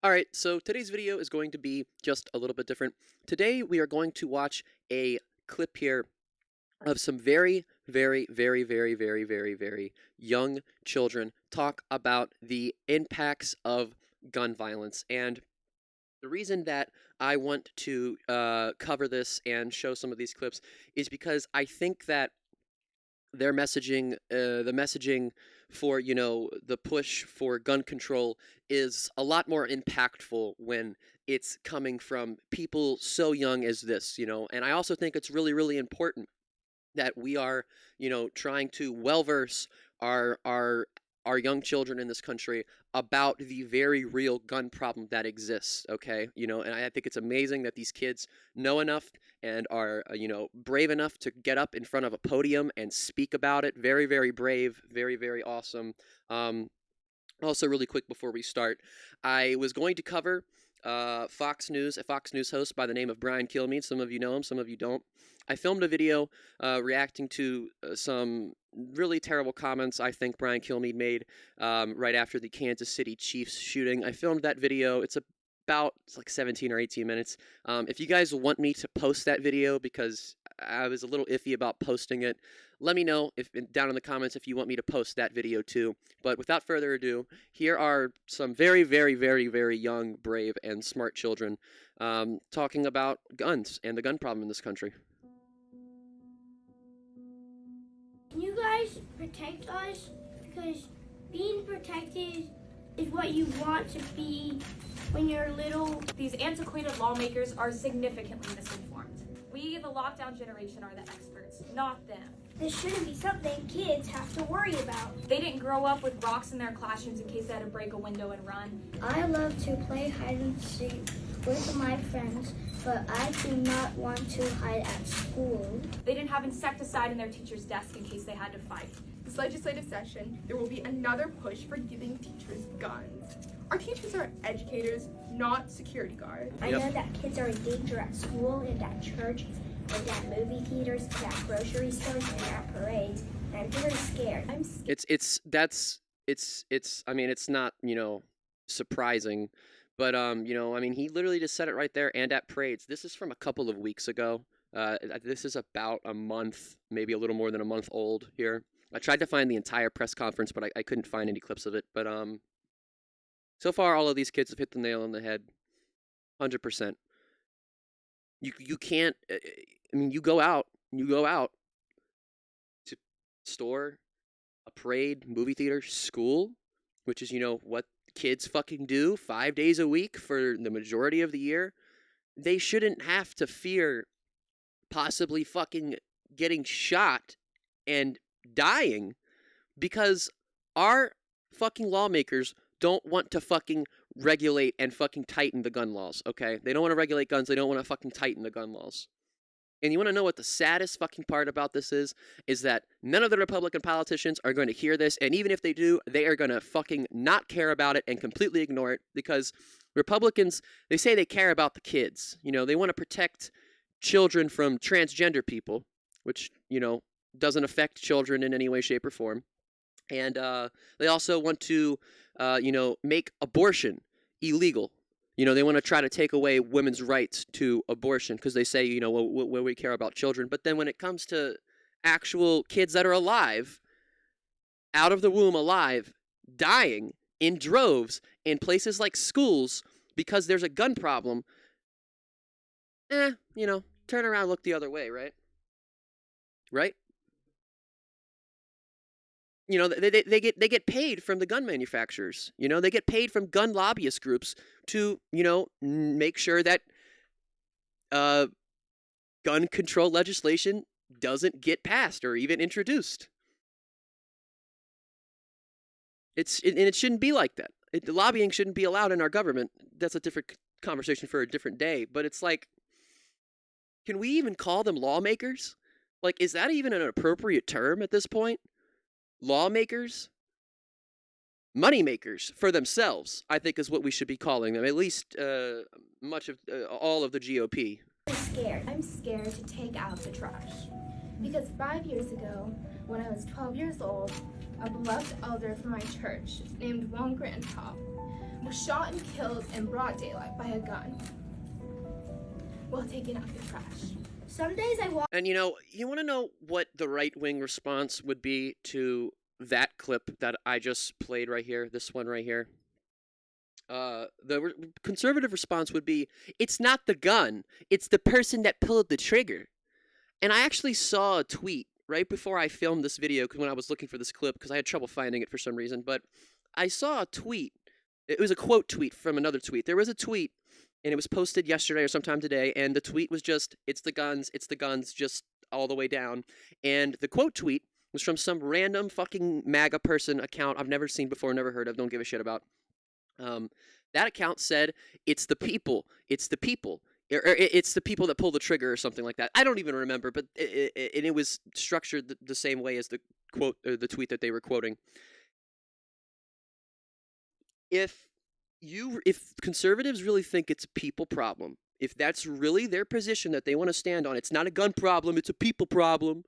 Alright, so today's video is going to be just a little bit different. Today we are going to watch a clip here of some very young children talk about the impacts of gun violence. And the reason that I want to cover this and show some of these clips is because I think that their messaging, the messaging for, the push for gun control is a lot more impactful when it's coming from people so young as this, and I also think it's really important that we are, trying to well-verse our young children in this country about the very real gun problem that exists, okay? And I think it's amazing that these kids know enough and are, brave enough to get up in front of a podium and speak about it. Very brave, very awesome. Also, really quick before we start, I was going to cover a Fox News host by the name of Brian Kilme. Some of you know him, some of you don't. I filmed a video reacting to some really terrible comments I think Brian Kilme made right after the Kansas City Chiefs shooting. I filmed that video. It's like 17 or 18 minutes. If you guys want me to post that video, because I was a little iffy about posting it, let me know down in the comments if you want me to post that video too. But without further ado, here are some very young, brave, and smart children talking about guns and the gun problem in this country. Can you guys protect us? Because being protected is what you want to be when you're little. These antiquated lawmakers are significantly misinformed. We, the lockdown generation, are the experts, not them. This shouldn't be something kids have to worry about. They didn't grow up with rocks in their classrooms in case they had to break a window and run. I love to play hide and seek with my friends, but I do not want to hide at school. They didn't have insecticide in their teacher's desk in case they had to fight. This legislative session, there will be another push for giving teachers guns. Our teachers are educators, not security guards. I know that kids are in danger at school and at church and at movie theaters and at grocery stores and at parades, and I'm very scared. I'm scared. It's not, surprising, but he literally just said it right there, and at parades. This is from a couple of weeks ago. This is about a month, maybe a little more than a month old here. I tried to find the entire press conference, but I couldn't find any clips of it. But so far, all of these kids have hit the nail on the head, 100%. You can't. You go out to store, a parade, movie theater, school, which is what kids fucking do 5 days a week for the majority of the year. They shouldn't have to fear possibly fucking getting shot and dying because our fucking lawmakers don't want to fucking regulate and fucking tighten the gun laws, okay? They don't want to regulate guns. They don't want to fucking tighten the gun laws. And you want to know what the saddest fucking part about this is that none of the Republican politicians are going to hear this, and even if they do, they are going to fucking not care about it and completely ignore it, because Republicans, they say they care about the kids. They want to protect children from transgender people, which, doesn't affect children in any way, shape, or form. And they also want to, make abortion illegal. They want to try to take away women's rights to abortion because they say, we care about children. But then when it comes to actual kids that are alive, out of the womb alive, dying in droves in places like schools because there's a gun problem, turn around, look the other way, right? Right? They get paid from the gun manufacturers. They get paid from gun lobbyist groups to, make sure that gun control legislation doesn't get passed or even introduced. And it shouldn't be like that. The lobbying shouldn't be allowed in our government. That's a different conversation for a different day. But it's like, can we even call them lawmakers? Like, is that even an appropriate term at this point? Lawmakers? Moneymakers for themselves, I think, is what we should be calling them. At least all of the GOP. I'm scared to take out the trash. Because 5 years ago, when I was 12 years old, a beloved elder from my church named One Grandpa was shot and killed in broad daylight by a gun while taking out the trash. Some days I walk. And you want to know what the right-wing response would be to that clip that I just played right here, this one right here? The conservative response would be, it's not the gun, it's the person that pulled the trigger. And I actually saw a tweet right before I filmed this video when I was looking for this clip because I had trouble finding it for some reason, but I saw a tweet. It was a quote tweet from another tweet. There was a tweet, and it was posted yesterday or sometime today, and the tweet was just, it's the guns, just all the way down. And the quote tweet was from some random fucking MAGA person account I've never seen before, never heard of, don't give a shit about. That account said, it's the people, it's the people. Or it's the people that pull the trigger or something like that. I don't even remember, but it was structured the same way as the quote or the tweet that they were quoting. If conservatives really think it's a people problem, if that's really their position that they want to stand on, it's not a gun problem, it's a people problem,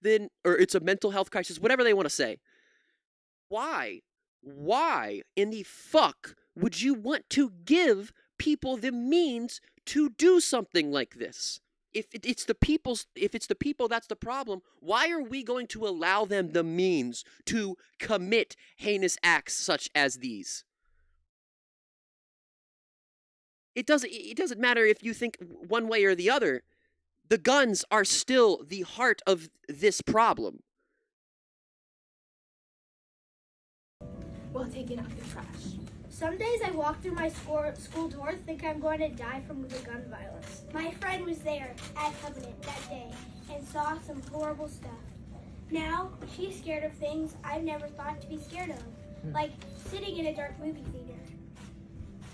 then, or it's a mental health crisis, whatever they want to say, why in the fuck would you want to give people the means to do something like this? If it's the people that's the problem, why are we going to allow them the means to commit heinous acts such as these? It doesn't matter if you think one way or the other. The guns are still the heart of this problem. While taking out the trash. Some days I walk through my school door, think I'm going to die from the gun violence. My friend was there at Covenant that day and saw some horrible stuff. Now she's scared of things I've never thought to be scared of, like sitting in a dark movie theater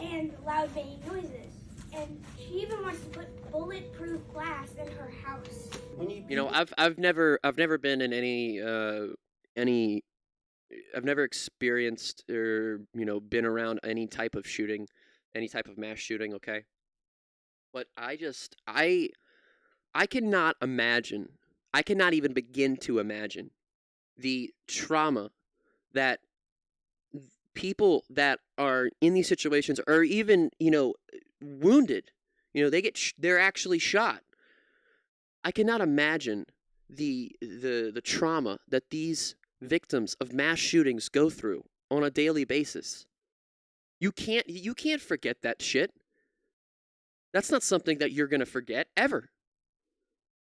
and loud banging noises. And she even wants to put bulletproof glass in her house. I've never been in any I've never experienced or, been around any type of shooting, any type of mass shooting, okay? But I cannot imagine, I cannot even begin to imagine the trauma that people that are in these situations or even, wounded, they're actually shot. I cannot imagine the trauma that these victims of mass shootings go through on a daily basis. You can't forget that shit. That's not something that you're gonna forget ever,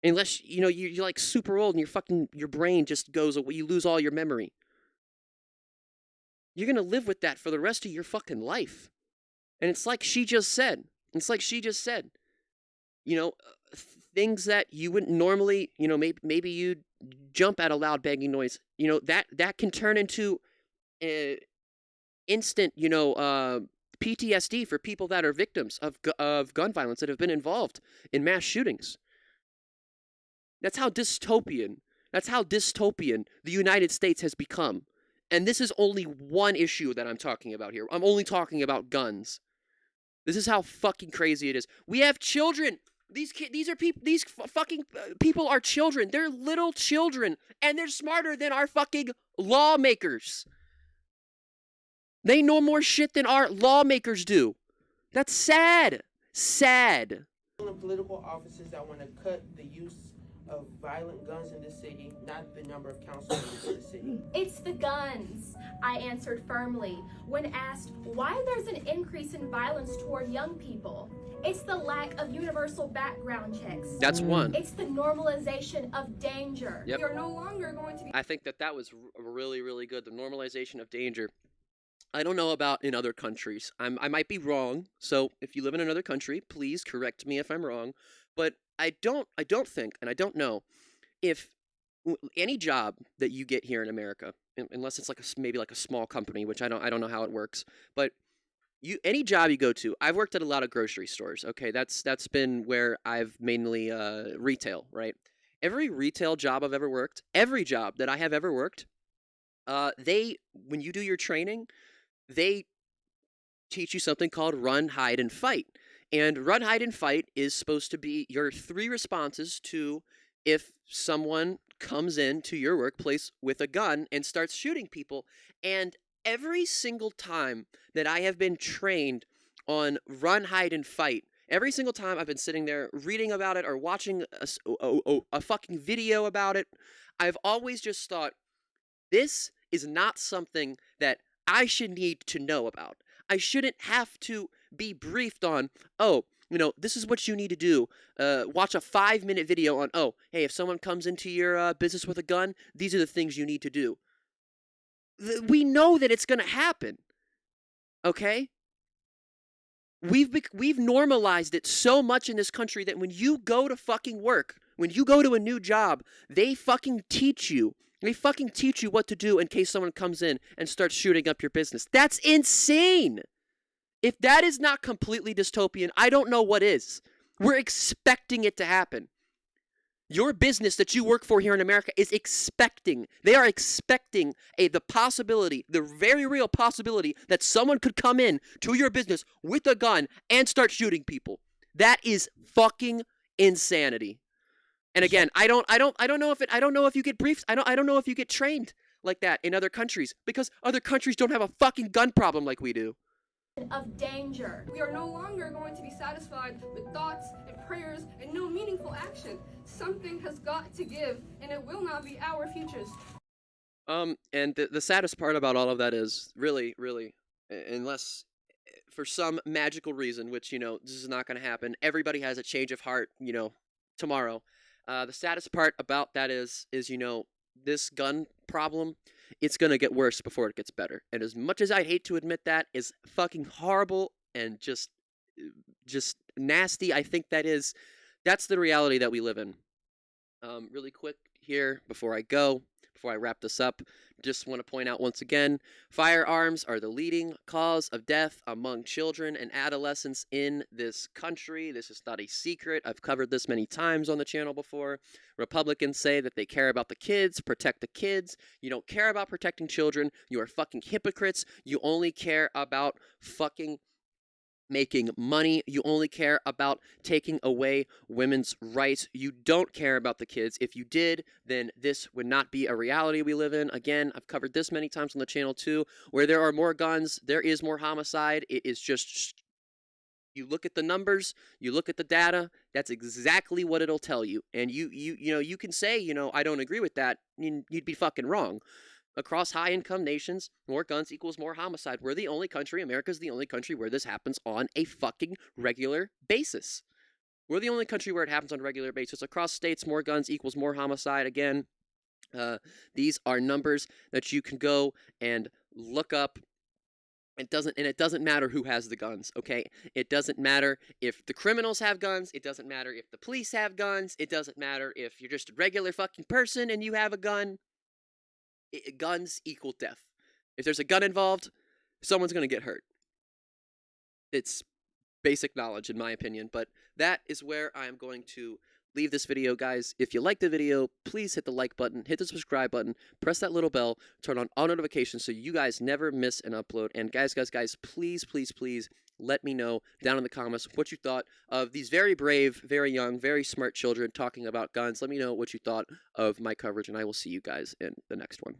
unless you're like super old and your brain just goes away. You lose all your memory. You're gonna live with that for the rest of your fucking life. And it's like she just said. Things that you wouldn't normally, maybe you'd jump at a loud banging noise. That can turn into instant, PTSD for people that are victims of gun violence that have been involved in mass shootings. That's how dystopian the United States has become. And this is only one issue that I'm talking about here. I'm only talking about guns. This is how fucking crazy it is. We have children. These fucking people are children. They're little children, and they're smarter than our fucking lawmakers. They know more shit than our lawmakers do. That's sad. Sad. Political offices that want to cut the use of violent guns in the city, not the number of council members in the city. It's the guns, I answered firmly when asked why there's an increase in violence toward young people. It's the lack of universal background checks. That's one. It's the normalization of danger. Yep. You're no longer going to be. I think that was really, really good. The normalization of danger. I don't know about in other countries. I might be wrong. So if you live in another country, please correct me if I'm wrong. But I don't think, and I don't know, if any job that you get here in America, unless it's maybe a small company, which I don't know how it works, but any job you go to, I've worked at a lot of grocery stores. Okay, that's been where I've mainly retail, right? Every retail job I've ever worked, every job that I have ever worked, when you do your training, they teach you something called run, hide, and fight. And run, hide, and fight is supposed to be your 3 responses to if someone comes into your workplace with a gun and starts shooting people. And every single time that I have been trained on run, hide, and fight, every single time I've been sitting there reading about it or watching a fucking video about it, I've always just thought, this is not something that I should need to know about. I shouldn't have to be briefed on, oh, this is what you need to do. Watch a 5-minute video on, oh, hey, if someone comes into your business with a gun, these are the things you need to do. We know that it's going to happen. Okay? We've normalized it so much in this country that when you go to fucking work, when you go to a new job, they fucking teach you. They fucking teach you what to do in case someone comes in and starts shooting up your business. That's insane. If that is not completely dystopian, I don't know what is. We're expecting it to happen. Your business that you work for here in America is expecting. They are expecting the possibility, the very real possibility that someone could come in to your business with a gun and start shooting people. That is fucking insanity. And again, I don't know if you get briefed. I don't know if you get trained like that in other countries, because other countries don't have a fucking gun problem like we do. Of danger. We are no longer going to be satisfied with thoughts and prayers and no meaningful action. Something has got to give, and it will not be our futures. And the saddest part about all of that is really, unless for some magical reason, which, this is not going to happen, everybody has a change of heart, tomorrow. The saddest part about that is, this gun problem, it's going to get worse before it gets better. And as much as I'd hate to admit that is fucking horrible and just nasty, I think that's the reality that we live in. Really quick here before I wrap this up, just want to point out once again, firearms are the leading cause of death among children and adolescents in this country. This is not a secret. I've covered this many times on the channel before. Republicans say that they care about the kids, protect the kids. You don't care about protecting children. You are fucking hypocrites. You only care about fucking making money. You only care about taking away women's rights. You don't care about the kids. If you did, then this would not be a reality we live in. Again, I've covered this many times on the channel too. Where there are more guns, there is more homicide. It is just, you look at the numbers, you look at the data, that's exactly what it'll tell you. And you can say, I don't agree with that. You'd be fucking wrong. Across high-income nations, more guns equals more homicide. We're the only country, America's the only country where this happens on a fucking regular basis. We're the only country where it happens on a regular basis. Across states, more guns equals more homicide. Again, these are numbers that you can go and look up. It doesn't matter who has the guns, okay? It doesn't matter if the criminals have guns. It doesn't matter if the police have guns. It doesn't matter if you're just a regular fucking person and you have a gun. Guns equal death. If there's a gun involved, someone's going to get hurt. It's basic knowledge, in my opinion, but that is where I'm going to leave this video, guys. If you liked the video, please hit the like button, hit the subscribe button, press that little bell, turn on all notifications so you guys never miss an upload. And guys, please let me know down in the comments what you thought of these very brave, very young, very smart children talking about guns. Let me know what you thought of my coverage, and I will see you guys in the next one.